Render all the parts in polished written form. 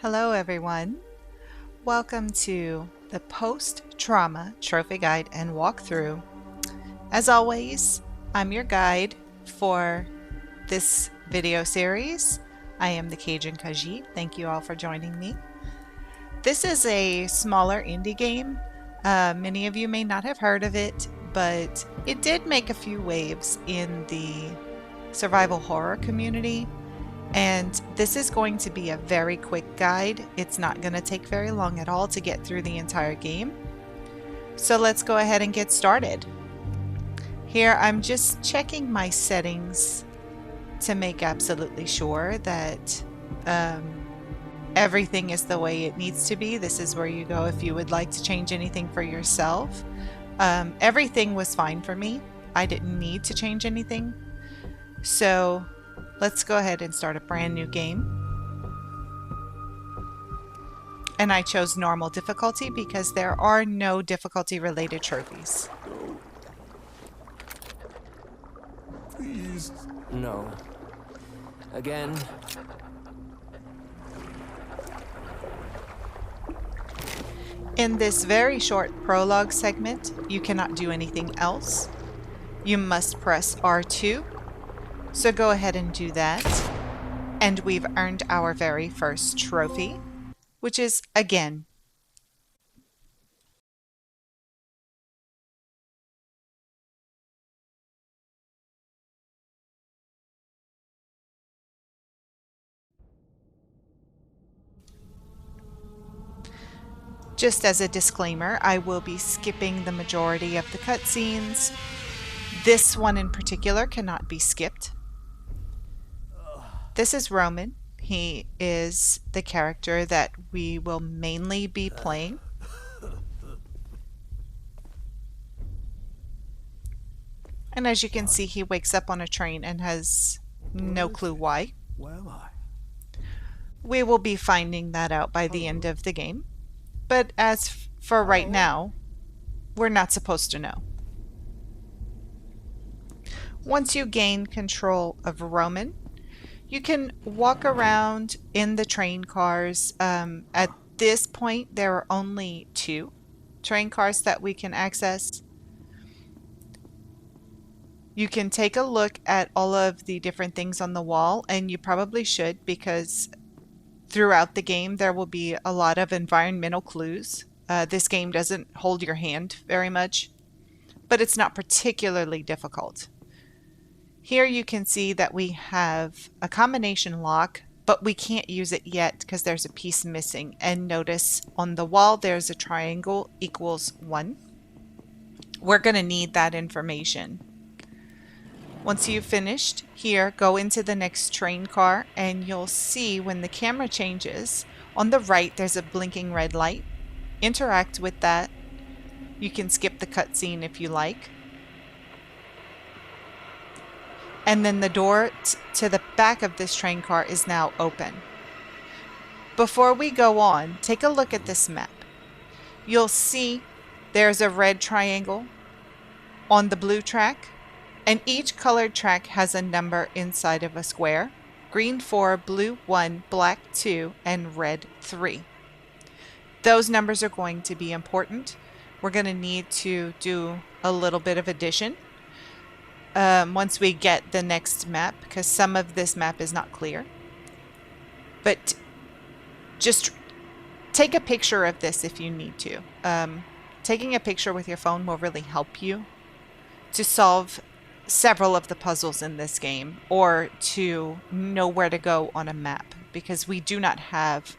Hello everyone. Welcome to the Post-Trauma Trophy Guide and Walkthrough. As always, I'm your guide for this video series. I am the Cajun Khajiit. Thank you all for joining me. This is a smaller indie game. Many of you may not have heard of it, but it did make a few waves in the survival horror community. And this is going to be a very quick guide. It's not going to take very long at all to get through the entire game. So let's go ahead and get started. Here I'm just checking my settings to make absolutely sure that everything is the way it needs to be. This is where you go if you would like to change anything for yourself. Everything was fine for me. I didn't need to change anything. So let's go ahead and start a brand new game. And I chose normal difficulty because there are no difficulty related trophies. Please. No. Again. In this very short prologue segment, you cannot do anything else. You must press R2. So go ahead and do that. And we've earned our very first trophy, which is again. Just as a disclaimer, I will be skipping the majority of the cutscenes. This one in particular cannot be skipped. This is Roman. He is the character that we will mainly be playing. And as you can see, he wakes up on a train and has no clue why. We will be finding that out by the end of the game. But as for right now, we're not supposed to know. Once you gain control of Roman, you can walk around in the train cars. At this point, there are only 2 train cars that we can access. You can take a look at all of the different things on the wall, and you probably should, because throughout the game there will be a lot of environmental clues. This game doesn't hold your hand very much, but it's not particularly difficult. Here you can see that we have a combination lock, but we can't use it yet because there's a piece missing. And notice on the wall there's a triangle equals 1. We're going to need that information. Once you've finished here, go into the next train car and you'll see when the camera changes, on the right there's a blinking red light. Interact with that. You can skip the cutscene if you like. And then the door to the back of this train car is now open. Before we go on, take a look at this map. You'll see there's a red triangle on the blue track, and each colored track has a number inside of a square. Green 4, blue 1, black 2, and red 3. Those numbers are going to be important. We're going to need to do a little bit of addition once we get the next map, because some of this map is not clear. But just take a picture of this if you need to. Taking a picture with your phone will really help you to solve several of the puzzles in this game, or to know where to go on a map, because we do not have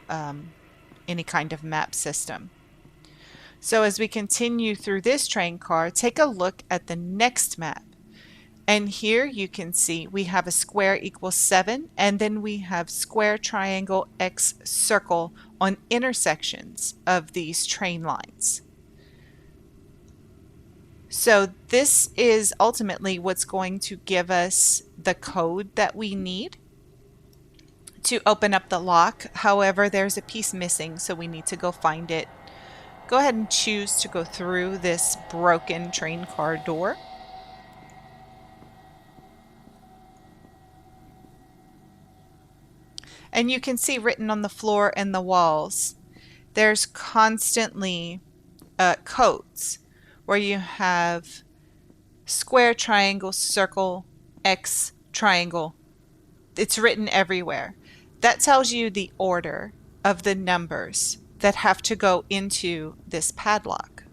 any kind of map system. So as we continue through this train car, take a look at the next map. And here you can see we have a square equals 7, and then we have square, triangle, X, circle on intersections of these train lines. So this is ultimately what's going to give us the code that we need to open up the lock. However, there's a piece missing, so we need to go find it. Go ahead and choose to go through this broken train car door. And you can see written on the floor and the walls, there's constantly codes where you have square, triangle, circle, X, triangle. It's written everywhere. That tells you the order of the numbers that have to go into this padlock.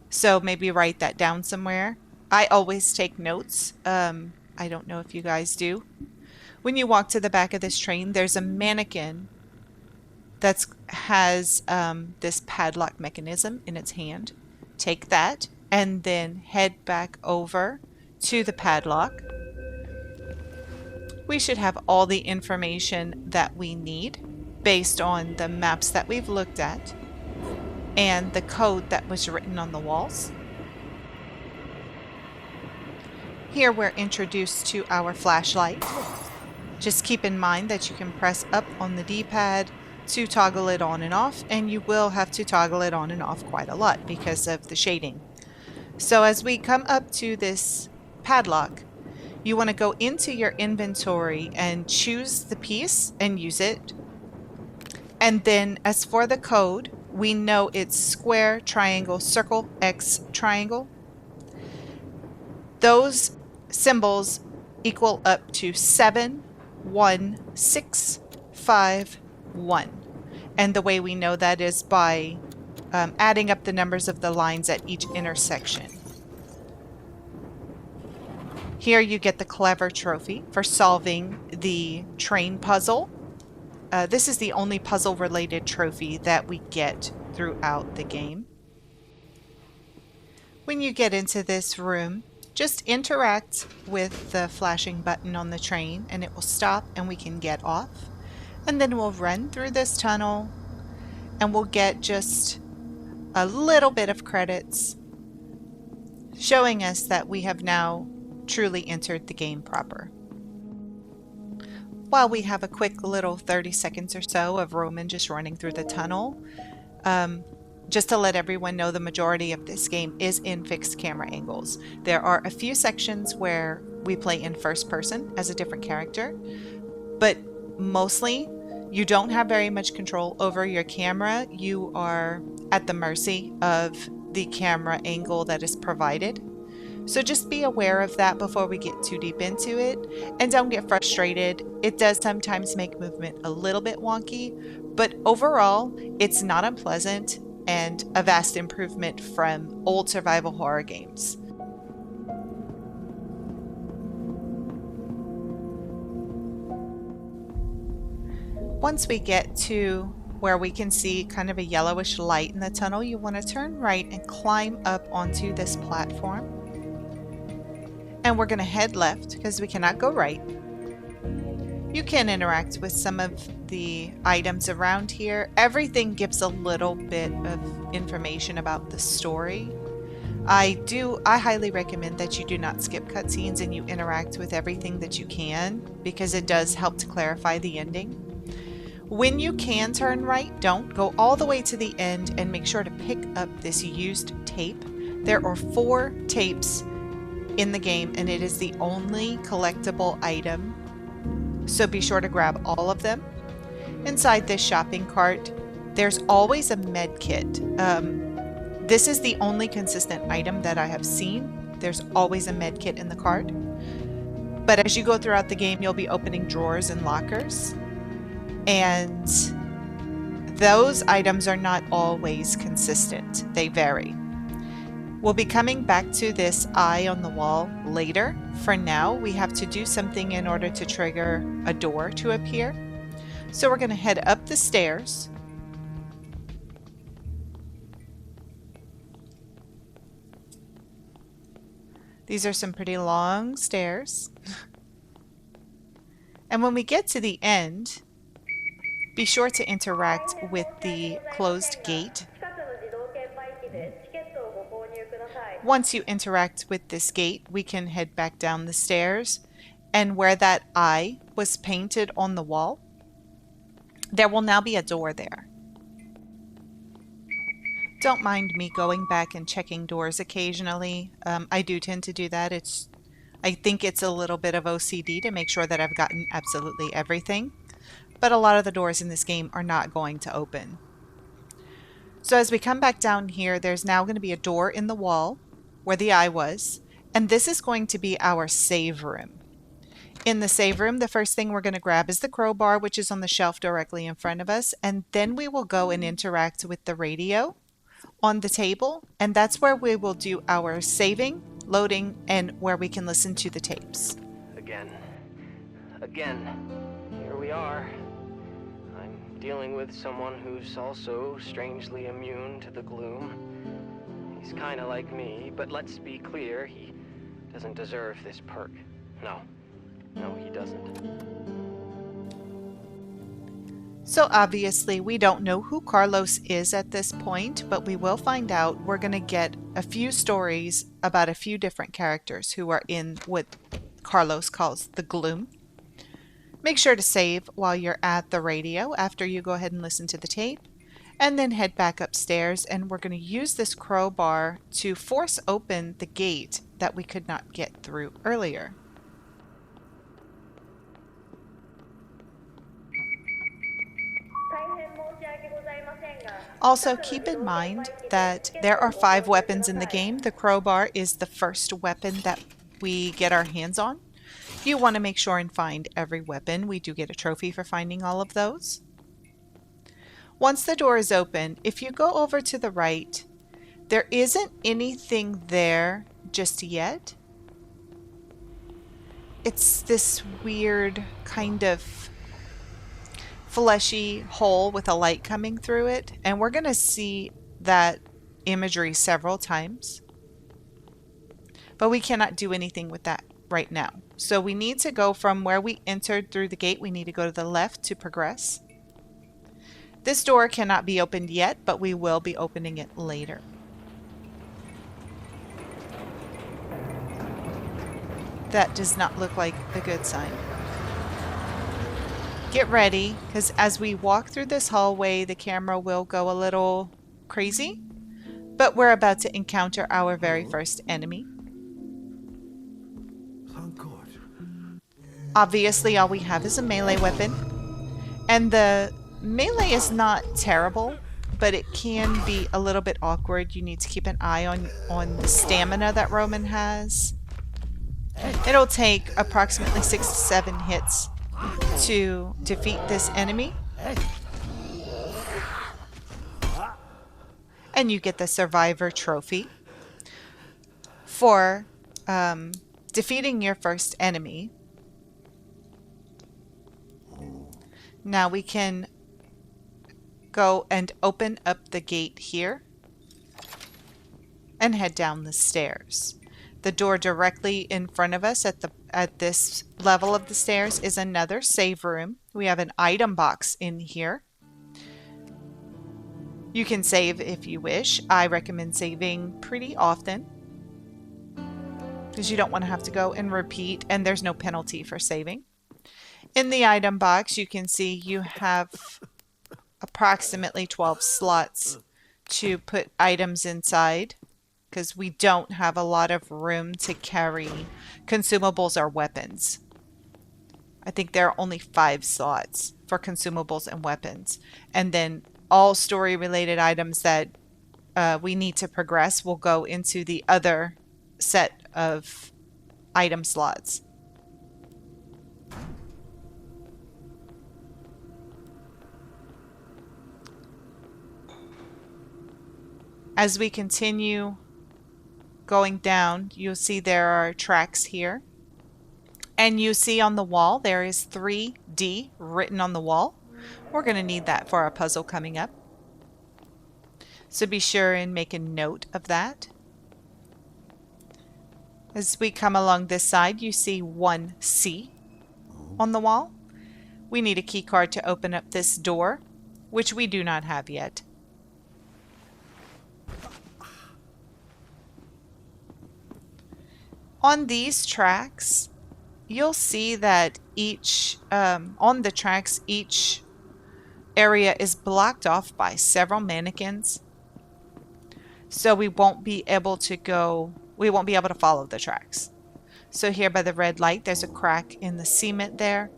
So maybe write that down somewhere. I always take notes. I don't know if you guys do. When you walk to the back of this train, there's a mannequin that has this padlock mechanism in its hand. Take that and then head back over to the padlock. We should have all the information that we need based on the maps that we've looked at and the code that was written on the walls. Here we're introduced to our flashlight. Just keep in mind that you can press up on the D-pad to toggle it on and off, and you will have to toggle it on and off quite a lot because of the shading. So as we come up to this padlock, you want to go into your inventory and choose the piece and use it. And then as for the code, we know it's square, triangle, circle, X, triangle. Those symbols equal up to 7, 1, 6, 5, 1. And the way we know that is by adding up the numbers of the lines at each intersection. Here you get the clever trophy for solving the train puzzle. This is the only puzzle related trophy that we get throughout the game. When you get into this room, just interact with the flashing button on the train and it will stop and we can get off. And then we'll run through this tunnel and we'll get just a little bit of credits showing us that we have now truly entered the game proper. While we have a quick little 30 seconds or so of Roman just running through the tunnel, just to let everyone know, the majority of this game is in fixed camera angles. There are a few sections where we play in first person as a different character, but mostly you don't have very much control over your camera. You are at the mercy of the camera angle that is provided. So just be aware of that before we get too deep into it, and don't get frustrated. It does sometimes make movement a little bit wonky, but overall it's not unpleasant and a vast improvement from old survival horror games. Once we get to where we can see kind of a yellowish light in the tunnel, you want to turn right and climb up onto this platform. And we're going to head left because we cannot go right. You can interact with some of the items around here. Everything gives a little bit of information about the story. I highly recommend that you do not skip cutscenes and you interact with everything that you can, because it does help to clarify the ending. When you can turn right, don't go all the way to the end and make sure to pick up this used tape. There are 4 tapes in the game and it is the only collectible item, so be sure to grab all of them. Inside this shopping cart there's always a med kit. This is the only consistent item that I have seen. There's always a med kit in the cart, but as you go throughout the game you'll be opening drawers and lockers, and those items are not always consistent. They vary. We'll be coming back to this eye on the wall later. For now, we have to do something in order to trigger a door to appear. So we're going to head up the stairs. These are some pretty long stairs. And when we get to the end, be sure to interact with the closed gate. Once you interact with this gate, we can head back down the stairs, and where that eye was painted on the wall, there will now be a door there. Don't mind me going back and checking doors occasionally. I do tend to do that. I think it's a little bit of OCD to make sure that I've gotten absolutely everything. but a lot of the doors in this game are not going to open. So as we come back down here, there's now going to be a door in the wall where the eye was, and this is going to be our save room. In the save room, the first thing we're going to grab is the crowbar, which is on the shelf directly in front of us, and then we will go and interact with the radio on the table, and that's where we will do our saving, loading, and where we can listen to the tapes. Again. Here we are. I'm dealing with someone who's also strangely immune to the gloom. He's kind of like me, but let's be clear, he doesn't deserve this perk. No, he doesn't. So obviously we don't know who Carlos is at this point, but we will find out. We're going to get a few stories about a few different characters who are in what Carlos calls the gloom. Make sure to save while you're at the radio after you go ahead and listen to the tape, and then head back upstairs, and we're going to use this crowbar to force open the gate that we could not get through earlier. Also, keep in mind that there are 5 weapons in the game. The crowbar is the first weapon that we get our hands on. You want to make sure and find every weapon. We do get a trophy for finding all of those. Once the door is open, if you go over to the right, there isn't anything there just yet. It's this weird kind of fleshy hole with a light coming through it, and we're going to see that imagery several times. But we cannot do anything with that right now. So we need to go from where we entered through the gate. We need to go to the left to progress. This door cannot be opened yet, but we will be opening it later. That does not look like a good sign. Get ready, because as we walk through this hallway, the camera will go a little crazy, but we're about to encounter our very first enemy. Obviously, all we have is a melee weapon, and the melee is not terrible, but it can be a little bit awkward. You need to keep an eye on the stamina that Roman has. It'll take approximately 6 to 7 hits to defeat this enemy. And you get the Survivor Trophy for defeating your first enemy. Now we can go and open up the gate here and head down the stairs. The door directly in front of us at this level of the stairs is another save room. We have an item box in here. You can save if you wish. I recommend saving pretty often because you don't want to have to go and repeat, and there's no penalty for saving. In the item box, you can see you have approximately 12 slots to put items inside because we don't have a lot of room to carry consumables or weapons. I think there are only 5 slots for consumables and weapons. And then all story-related items that we need to progress will go into the other set of item slots. As we continue going down, you'll see there are tracks here. And you see on the wall, there is 3D written on the wall. We're going to need that for our puzzle coming up. So be sure and make a note of that. As we come along this side, you see 1C on the wall. We need a key card to open up this door, which we do not have yet. On these tracks, you'll see that on the tracks, each area is blocked off by several mannequins. So we won't be able to follow the tracks. So here by the red light, there's a crack in the cement there.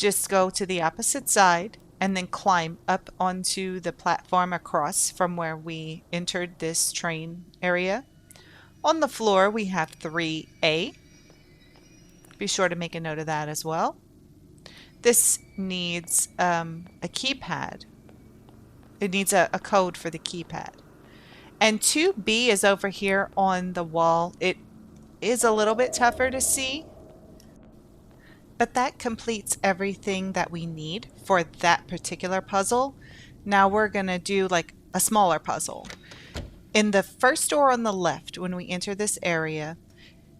Just go to the opposite side and then climb up onto the platform across from where we entered this train area. On the floor, we have 3A. Be sure to make a note of that as well. This needs a keypad. It needs a code for the keypad. And 2B is over here on the wall. It is a little bit tougher to see, but that completes everything that we need for that particular puzzle. Now we're going to do like a smaller puzzle. In the first door on the left, when we enter this area,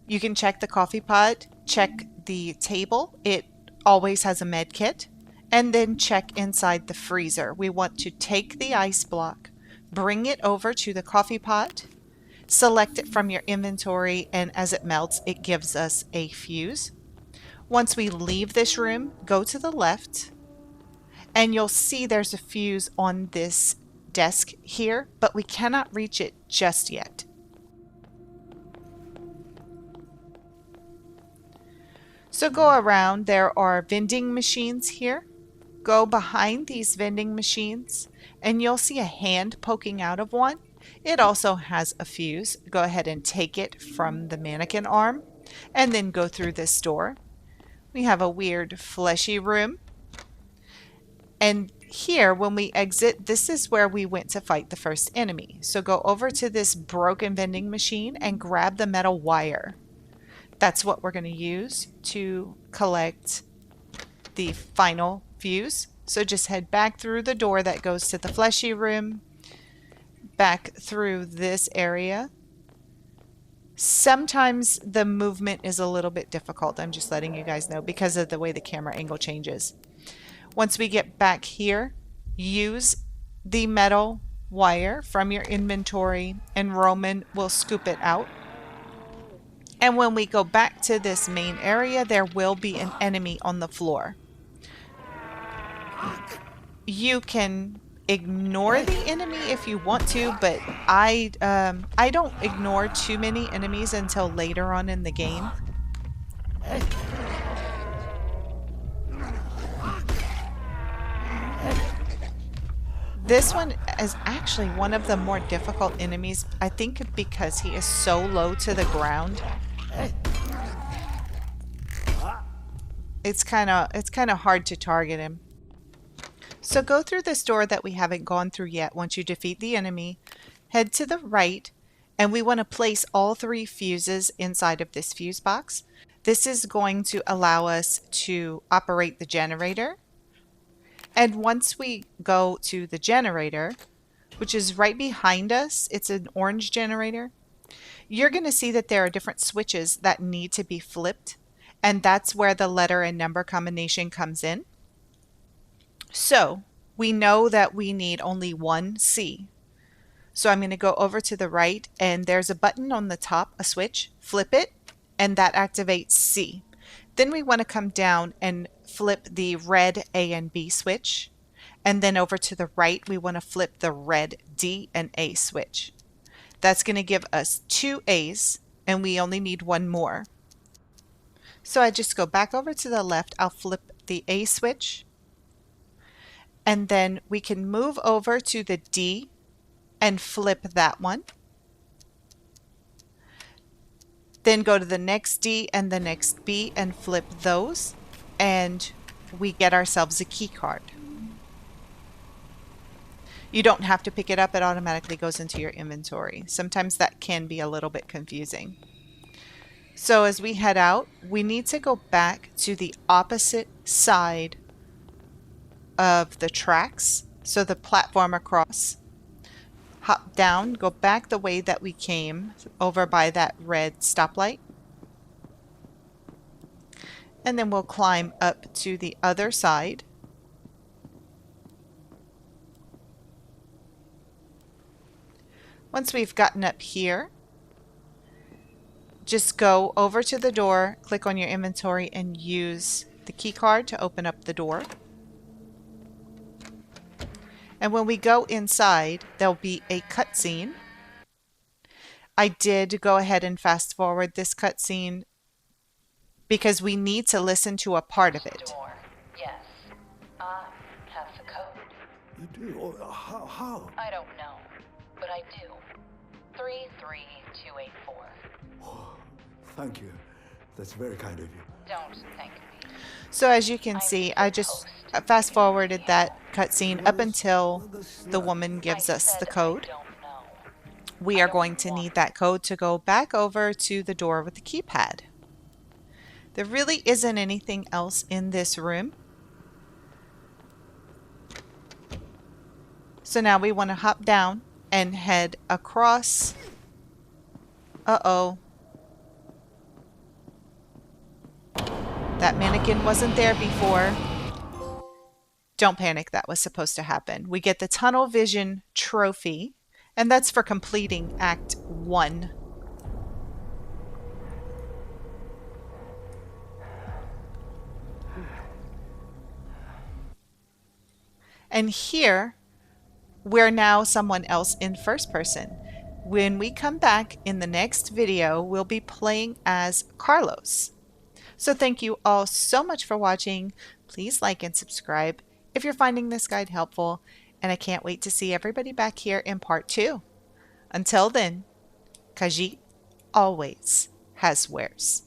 you can check the coffee pot, check the table. It always has a med kit. And then check inside the freezer. We want to take the ice block, bring it over to the coffee pot, select it from your inventory, and as it melts, it gives us a fuse. Once we leave this room, go to the left, and you'll see there's a fuse on this desk here, but we cannot reach it just yet. So go around. There are vending machines here. Go behind these vending machines and you'll see a hand poking out of one. It also has a fuse. Go ahead and take it from the mannequin arm and then go through this door. We have a weird fleshy room. And here, when we exit, this is where we went to fight the first enemy. So go over to this broken vending machine and grab the metal wire. That's what we're going to use to collect the final fuse. So just head back through the door that goes to the fleshy room, back through this area. Sometimes the movement is a little bit difficult. I'm just letting you guys know because of the way the camera angle changes. Once we get back here, use the metal wire from your inventory and Roman will scoop it out. And when we go back to this main area, there will be an enemy on the floor. You can ignore the enemy if you want to, but I don't ignore too many enemies until later on in the game. This one is actually one of the more difficult enemies, I think because he is so low to the ground. It's kind of hard to target him. So go through this door that we haven't gone through yet. Once you defeat the enemy, head to the right, and we want to place all 3 fuses inside of this fuse box. This is going to allow us to operate the generator. And once we go to the generator, which is right behind us, it's an orange generator, you're going to see that there are different switches that need to be flipped, and that's where the letter and number combination comes in. So we know that we need only one C. So I'm going to go over to the right, and there's a button on the top, a switch, flip it, and that activates C. Then we want to come down and flip the red A and B switch. And then over to the right, we want to flip the red D and A switch. That's going to give us 2 A's, and we only need 1 more. So I just go back over to the left, I'll flip the A switch, and then we can move over to the D and flip that one. Then go to the next D and the next B and flip those, and we get ourselves a key card. You don't have to pick it up, it automatically goes into your inventory. Sometimes that can be a little bit confusing. So as we head out, we need to go back to the opposite side of the tracks, so the platform across. Hop down, go back the way that we came, over by that red stoplight. And then we'll climb up to the other side. Once we've gotten up here, just go over to the door, click on your inventory, and use the key card to open up the door. And when we go inside, there'll be a cutscene. I did go ahead and fast forward this cutscene because we need to listen to a part of it. Door. Yes. do? How? I don't know, but I do. 33284. Oh, thank you. That's very kind of you. Don't thank me. So as you can see, I just fast forwarded that cutscene up until the woman gives us the code. I don't know. We are going to need that code to go back over to the door with the keypad. There really isn't anything else in this room. So now we want to hop down and head across. Uh-oh. That mannequin wasn't there before. Don't panic, that was supposed to happen. We get the tunnel vision trophy, and that's for completing Act 1. And here, we're now someone else in first person. When we come back in the next video, we'll be playing as Carlos. So thank you all so much for watching. Please like and subscribe if you're finding this guide helpful, and I can't wait to see everybody back here in part 2. Until then, Khajiit always has wares.